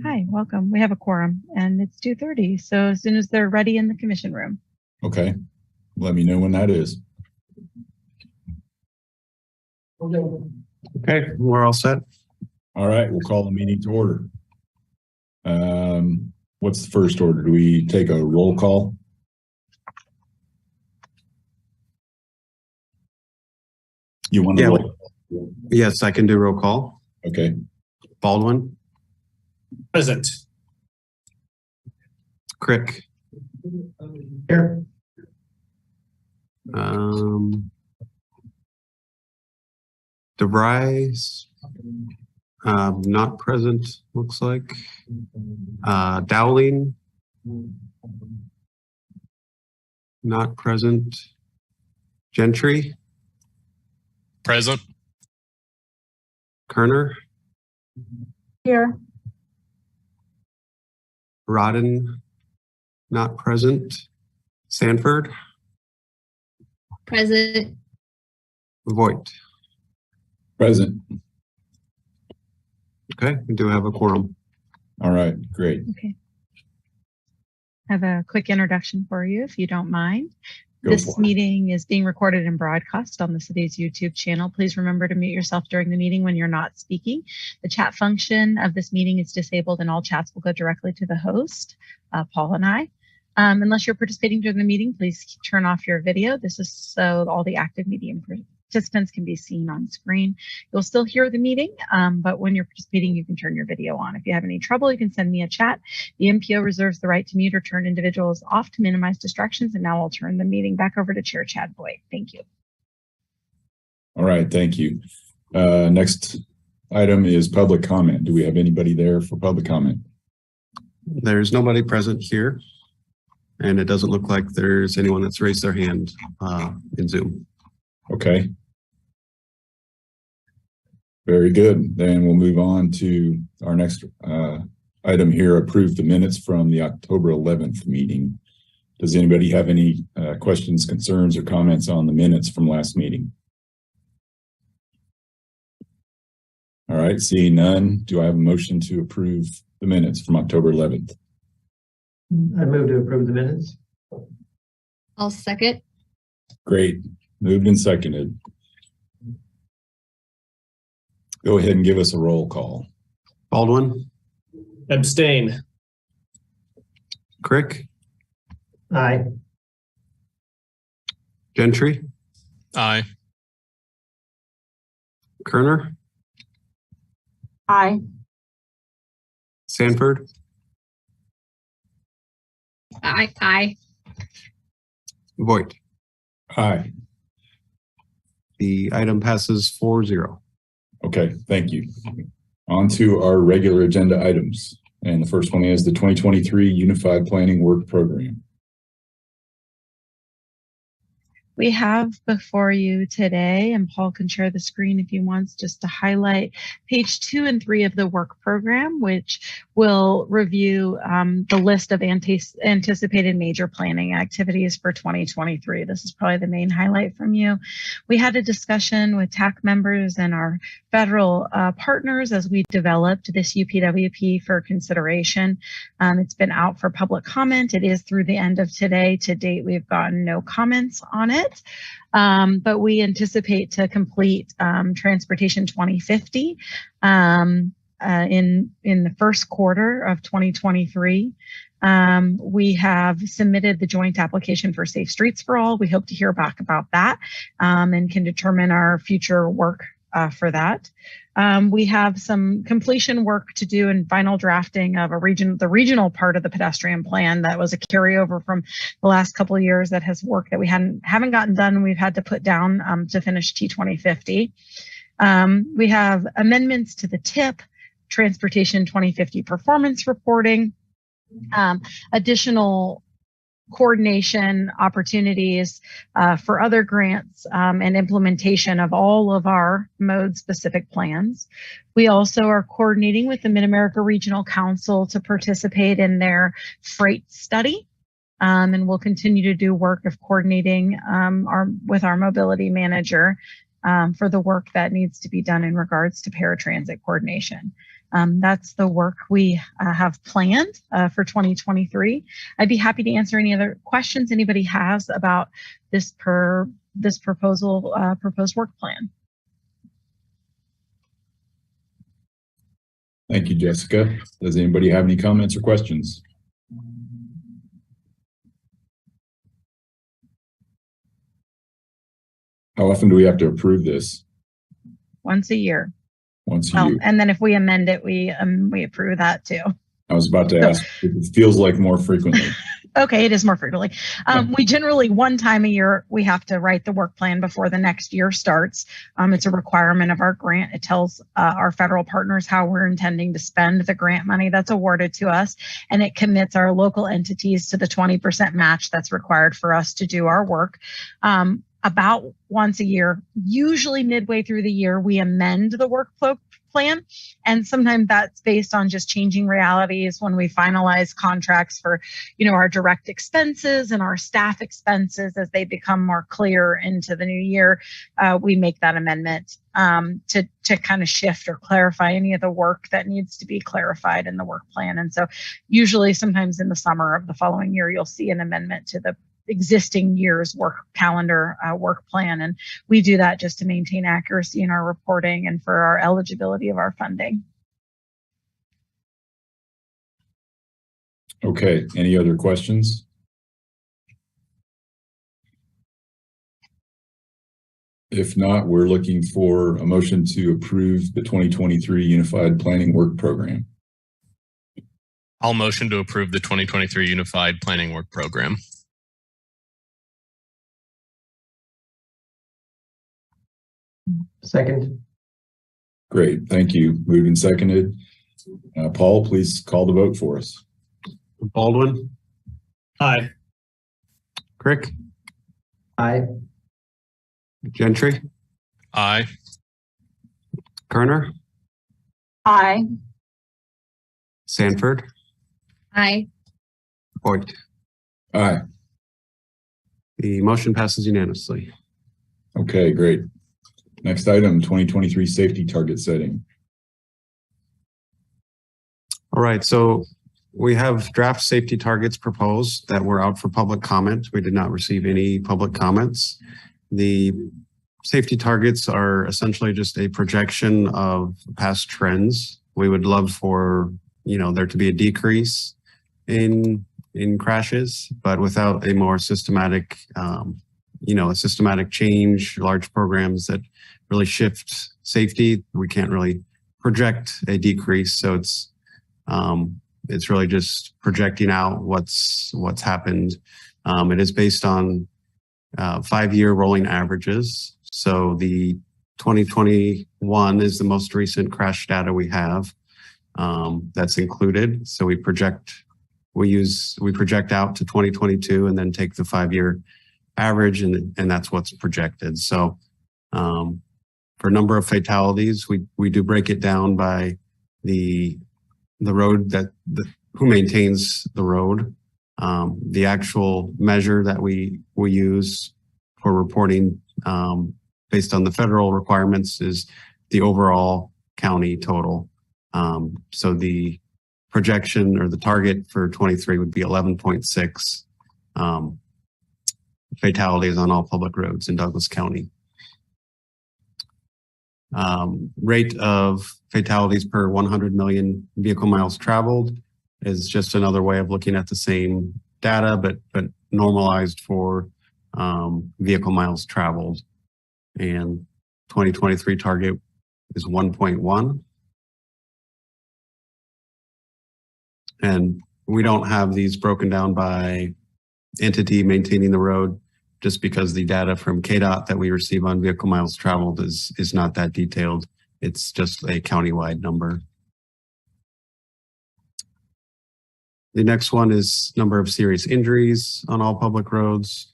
Hi, welcome. We have a quorum and it's 2:30. So as soon as they're ready in the commission room. Okay. Let me know when that is. Okay, we're all set. All right, we'll call the meeting to order. What's the first order? Do we take a roll call? You want to roll? Yes, I can do roll call. Okay. Baldwin. Present. Crick. Here. DeVries. Not present, looks like. Dowling. Not present. Gentry. Present. Kerner. Here. Rodden. Not present. Sanford. Present. Voigt. Present. Okay, we do have a quorum. All right, great. Okay. I have a quick introduction for you, if you don't mind. Go This for it. meeting is being recorded and broadcast on the city's YouTube channel. Please remember to mute yourself during the meeting when you're not speaking. The chat function of this meeting is disabled and all chats will go directly to the host, Paul and I. Unless you're participating during the meeting, please turn off your video. This is so all the active meeting participants can be seen on screen. You'll still hear the meeting, but when you're participating, you can turn your video on. If you have any trouble, you can send me a chat. The MPO reserves the right to mute or turn individuals off to minimize distractions. And now I'll turn the meeting back over to Chair Chad Boyd. Thank you. All right, thank you. Next item is public comment. Do we have anybody there for public comment? There's nobody present here, and it doesn't look like there's anyone that's raised their hand in Zoom. Okay. Very good. Then we'll move on to our next item here, approve the minutes from the October 11th meeting. Does anybody have any questions, concerns, or comments on the minutes from last meeting? All right, seeing none, do I have a motion to approve the minutes from October 11th? I move to approve the minutes. I'll second. Great. Moved and seconded. Go ahead and give us a roll call. Baldwin. Abstain. Crick. Aye. Gentry. Aye. Kerner. Aye. Sanford. Aye. Voigt. Aye. The item passes 4-0. Okay, thank you. On to our regular agenda items. And the first one is the 2023 Unified Planning Work Program. We have before you today, and Paul can share the screen if he wants, just to highlight page 2 and 3 of the work program, which will review the list of anticipated major planning activities for 2023. This is probably the main highlight from you. We had a discussion with TAC members and our federal partners as we developed this UPWP for consideration. It's been out for public comment. It is through the end of today. To date, we've gotten no comments on it. But we anticipate to complete Transportation 2050 in the first quarter of 2023. We have submitted the joint application for Safe Streets for All. We hope to hear back about that and can determine our future work for that. We have some completion work to do in final drafting of the regional part of the pedestrian plan that was a carryover from the last couple of years that has work that we haven't gotten done and we've had to put down to finish T2050. We have amendments to the TIP, Transportation 2050 performance reporting, additional coordination opportunities for other grants and implementation of all of our mode specific plans. We also are coordinating with the Mid-America Regional Council to participate in their freight study. And we'll continue to do work of coordinating with our mobility manager for the work that needs to be done in regards to paratransit coordination. That's the work we have planned for 2023. I'd be happy to answer any other questions anybody has about this proposed work plan. Thank you, Jessica. Does anybody have any comments or questions? How often do we have to approve this? Once a year. Once a year. And then if we amend it, we approve that too. I was about to ask, it feels like more frequently. Okay, it is more frequently. We generally, one time a year, we have to write the work plan before the next year starts. It's a requirement of our grant. It tells our federal partners how we're intending to spend the grant money that's awarded to us, and it commits our local entities to the 20% match that's required for us to do our work. About once a year, usually midway through the year, we amend the work plan. And sometimes that's based on just changing realities when we finalize contracts for, our direct expenses and our staff expenses as they become more clear into the new year. We make that amendment to kind of shift or clarify any of the work that needs to be clarified in the work plan. And so usually sometimes in the summer of the following year, you'll see an amendment to the existing year's work calendar, work plan. And we do that just to maintain accuracy in our reporting and for our eligibility of our funding. Okay, any other questions? If not, we're looking for a motion to approve the 2023 Unified Planning Work Program. I'll motion to approve the 2023 Unified Planning Work Program. Second. Great, thank you. Moved and seconded. Paul, please call the vote for us. Baldwin. Aye. Crick. Aye. Gentry. Aye. Kerner. Aye. Sanford. Aye. Voigt. Aye. The motion passes unanimously. Okay, great. Next item, 2023 safety target setting. All right, so we have draft safety targets proposed that were out for public comment. We did not receive any public comments. The safety targets are essentially just a projection of past trends. We would love for, there to be a decrease in crashes, but without a more systematic, a systematic change, large programs that really shift safety. We can't really project a decrease. So it's really just projecting out what's happened. It is based on 5-year rolling averages. So the 2021 is the most recent crash data we have that's included. So we project out to 2022 and then take the 5-year average, and that's what's projected. So for number of fatalities, we do break it down by the road who maintains the road. The actual measure that we use for reporting based on the federal requirements is the overall county total. So the projection or the target for 23 would be 11.6 fatalities on all public roads in Douglas County. Rate of fatalities per 100 million vehicle miles traveled is just another way of looking at the same data, but normalized for vehicle miles traveled. And 2023 target is 1.1. And we don't have these broken down by entity maintaining the road, just because the data from KDOT that we receive on vehicle miles traveled is not that detailed. It's just a countywide number. The next one is number of serious injuries on all public roads.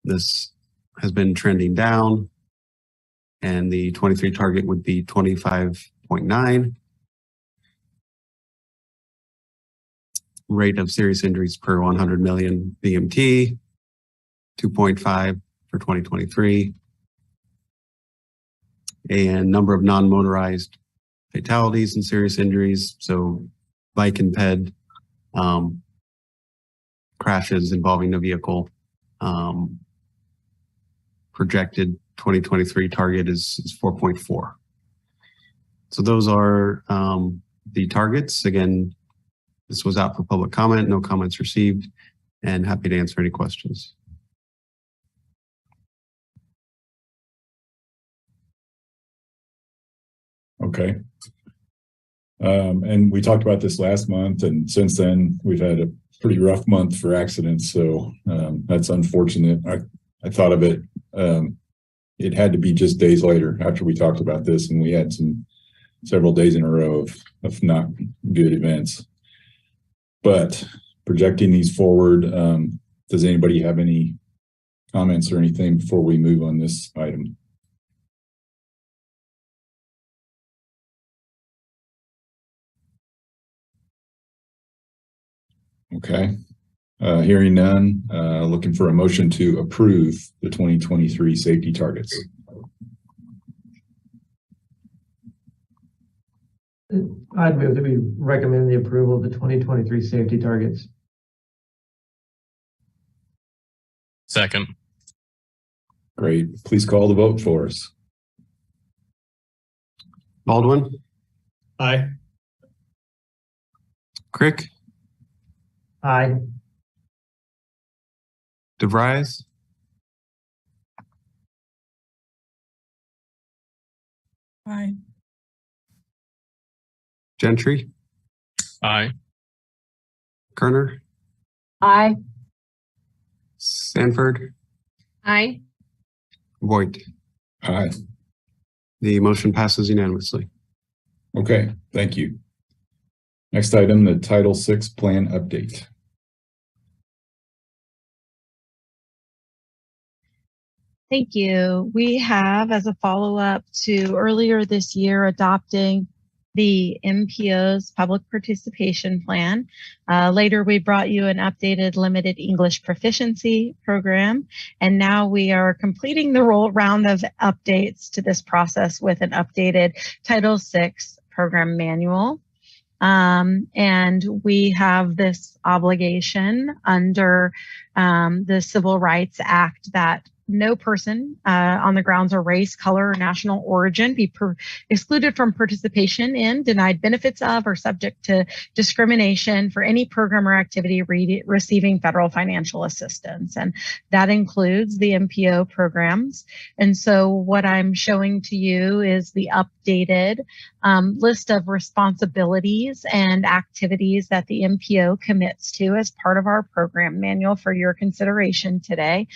This has been trending down, and the 23 target would be 25.9. Rate of serious injuries per 100 million VMT, 2.5 for 2023. And number of non-motorized fatalities and serious injuries. So bike and ped crashes involving the vehicle. Projected 2023 target is 4.4. So those are the targets. Again, this was out for public comment, no comments received, and happy to answer any questions. Okay. And we talked about this last month, and since then we've had a pretty rough month for accidents. So that's unfortunate. I thought of it. It had to be just days later after we talked about this, and we had several days in a row of not good events. But projecting these forward, does anybody have any comments or anything before we move on this item? Okay. Hearing none, looking for a motion to approve the 2023 safety targets. I'd move that we recommend the approval of the 2023 safety targets. Second. Great. Please call the vote for us. Baldwin, Aye. Crick, Aye. DeVries, Aye. Gentry, Aye. Kerner, Aye. Sanford, Aye. Voigt. Aye. The motion passes unanimously. Okay, thank you. Next item, the Title VI plan update. Thank you. We have, as a follow-up to earlier this year, adopting the MPO's public participation plan. Later, we brought you an updated limited English proficiency program, and now we are completing the round of updates to this process with an updated Title VI program manual. And we have this obligation under the Civil Rights Act that no person on the grounds of race, color, or national origin be excluded from participation in, denied benefits of, or subject to discrimination for any program or activity receiving federal financial assistance. And that includes the MPO programs. And so what I'm showing to you is the updated list of responsibilities and activities that the MPO commits to as part of our program manual for your consideration today.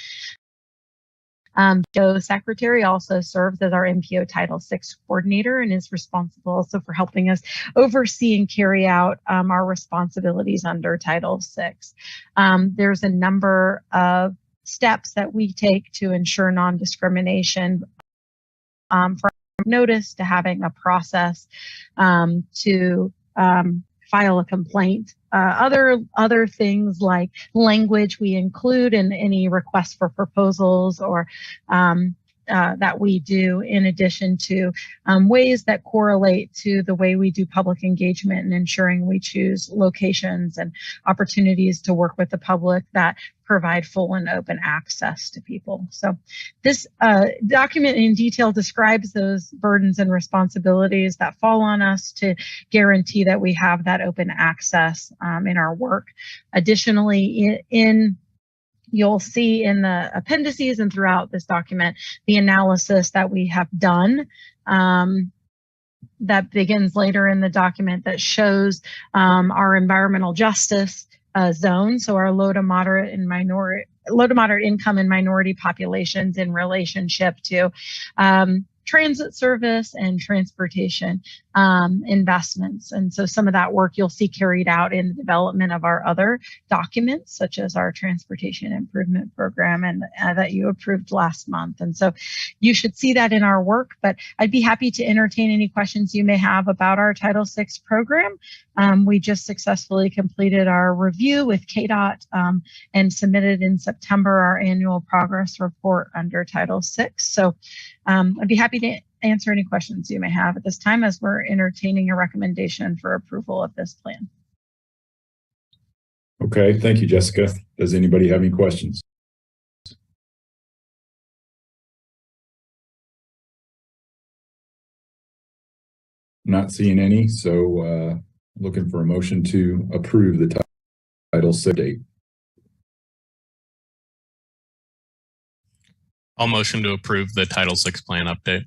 Joe Secretary also serves as our MPO Title VI coordinator and is responsible also for helping us oversee and carry out our responsibilities under Title VI. There's a number of steps that we take to ensure non-discrimination, from notice to having a process to file a complaint. Other things like language we include in any request for proposals or that we do, in addition to ways that correlate to the way we do public engagement and ensuring we choose locations and opportunities to work with the public that provide full and open access to people. So this document in detail describes those burdens and responsibilities that fall on us to guarantee that we have that open access in our work. Additionally, you'll see in the appendices and throughout this document the analysis that we have done that begins later in the document that shows our environmental justice zone, so our low to moderate income and minority populations in relationship to transit service and transportation investments. And so some of that work you'll see carried out in the development of our other documents, such as our transportation improvement program and that you approved last month. And so you should see that in our work, but I'd be happy to entertain any questions you may have about our Title VI program. We just successfully completed our review with KDOT and submitted in September our annual progress report under Title VI. So I'd be happy to answer any questions you may have at this time as we're entertaining a recommendation for approval of this plan. Okay, thank you, Jessica. Does anybody have any questions? Not seeing any, so looking for a motion to approve the Title VI date. I'll motion to approve the Title VI plan update.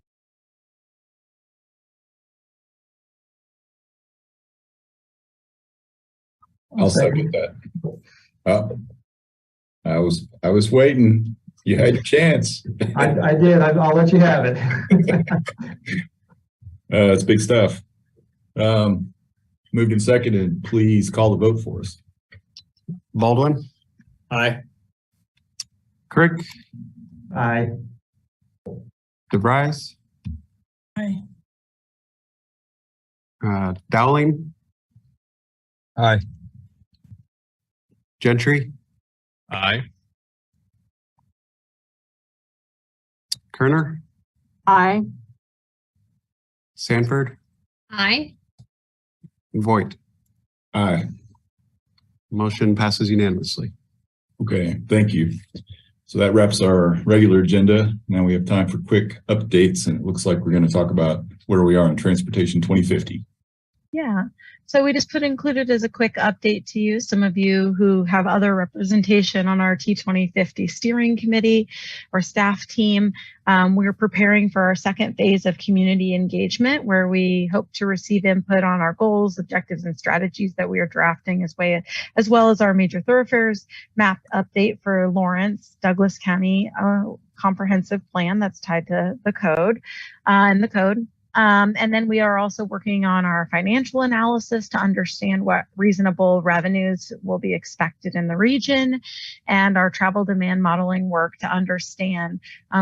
I'll second that. Oh, I was waiting. You had your chance. I did. I'll let you have it. That's big stuff. Moved and seconded. Please call the vote for us. Baldwin, Aye. Crick, Aye. DeVries, Aye. Dowling, Aye. Gentry, Aye. Kerner, Aye. Sanford, Aye. and Voigt. Aye. Motion passes unanimously. Okay, thank you. So that wraps our regular agenda. Now we have time for quick updates, and it looks like we're going to talk about where we are in Transportation 2050. Yeah, so we just included as a quick update to you, some of you who have other representation on our T2050 steering committee or staff team. We're preparing for our second phase of community engagement, where we hope to receive input on our goals, objectives, and strategies that we are drafting, as well as our Major Thoroughfares Map update for Lawrence, Douglas County comprehensive plan that's tied to the code and the code. And then we are also working on our financial analysis to understand what reasonable revenues will be expected in the region, and our travel demand modeling work to understand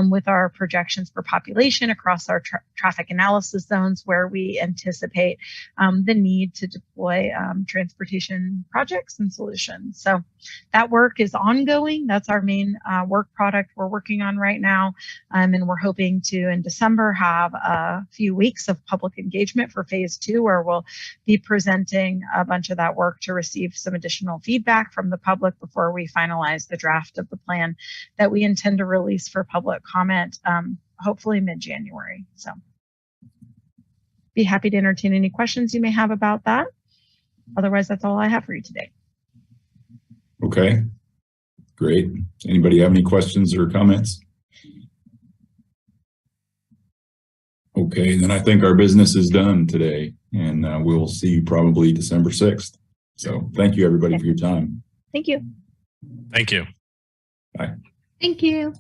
with our projections for population across our traffic analysis zones where we anticipate the need to deploy transportation projects and solutions. So that work is ongoing. That's our main work product we're working on right now. And we're hoping to, in December, have a few weeks of public engagement for phase 2, where we'll be presenting a bunch of that work to receive some additional feedback from the public before we finalize the draft of the plan that we intend to release for public comment, hopefully mid-January. So be happy to entertain any questions you may have about that. Otherwise, that's all I have for you today. Okay, great. Anybody have any questions or comments? Okay, then I think our business is done today, and we'll see you probably December 6th. So thank you, everybody, for your time. Thank you. Thank you. Bye. Thank you.